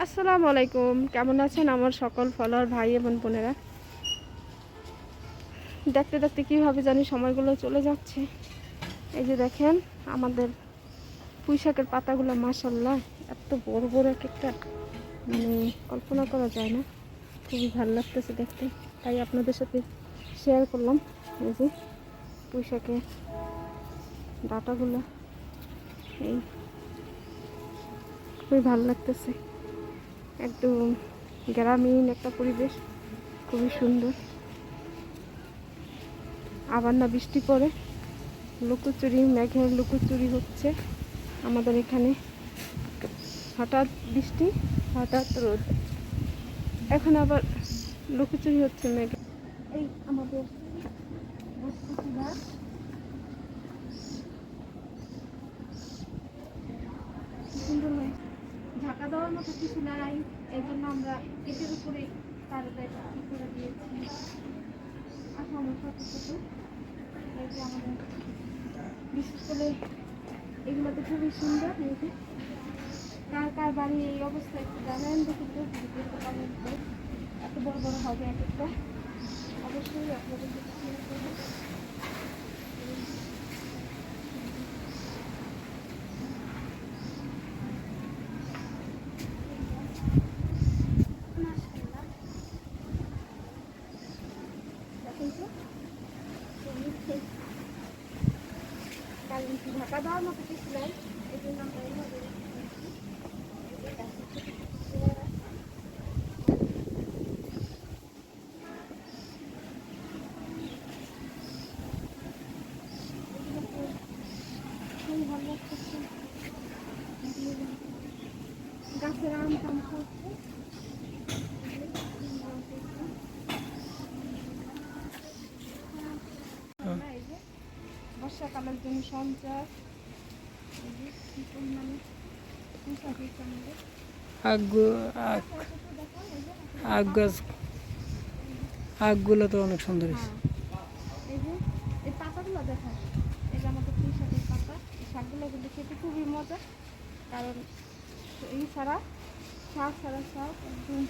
আসসালামু আলাইকুম, কেমন আছেন আমার সকল ফলোয়ার ভাই এবং বোনেরা? দেখতে দেখতে কীভাবে জানি সময়গুলো চলে যাচ্ছে। এই যে দেখেন আমাদের পুঁই শাকের পাতাগুলো, মাশাল্লাহ এত বড় বড় এক একটা, মানে কল্পনা করা যায় না। খুবই ভালো লাগতেছে দেখতে, তাই আপনাদের সাথে শেয়ার করলাম। এই যে পুঁই শাকের ডাটাগুলো, এই খুবই ভালো লাগতেছে। একদম গ্রামীণ একটা পরিবেশ, খুবই সুন্দর। আবার না বৃষ্টি পড়ে, লুকোচুরি, মেঘের লুকোচুরি হচ্ছে আমাদের এখানে। হঠাৎ বৃষ্টি, হঠাৎ রোদ, এখন আবার লুকোচুরি হচ্ছে মেঘে। এই আমাদের বসপুতি গাছ, সুন্দর হয়ে ঢাকা দেওয়ার মতো কিছু নাই, এই জন্য আমরা এটার উপরে তাড়াতাড়ি কি করে দিয়েছি। আসলে আমার ছোট ছোট এই যে আমাদের, বিশেষ করে এগুলো তো খুবই সুন্দর। এই যে কার কার বাড়ি এই অবস্থা একটু জানান, দেখি তো ভিডিওতে কমেন্ট করে। এত বড় বড় হবে এক একটা, অবশ্যই আপনাদের সাথে শেয়ার করবো। ঢাকা দেওয়ার মতো কিছু নাই, এই জন্য আমরা এইভাবে ভালো লাগতেছে। গাছের আম টাম করছে, এই যে বর্ষাকালের জন্য সঞ্চয়, এই যে কি পরিমাণে আখগুলো তো অনেক সুন্দর হয়েছে। এই যে এই পাতাগুলো দেখা, এই যে আমাদের পুঁই শাকের পাতা, এই শাকগুলো কিন্তু খেতে খুবই মজা। কারণ এই ছাড়া, শাক ছাড়া শাক একদম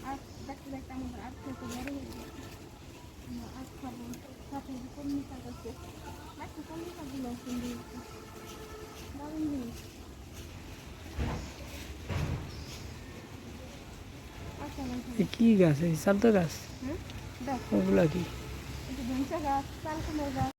আর দেখতে দেখতে আমাদের আখ খেতে বড় হয়ে যায়। আমরা আখ খাবো, সাথে কলমি শাক আছে, একটু কলমি শাকগুলো সুন্দর, দারুণ জিনিস। কি গাছ? এই চালতা গাছ? হ্যাঁ, দেখ ওগুলা কি? ধনসা গাছ, চাল কুমড়ো গাছ।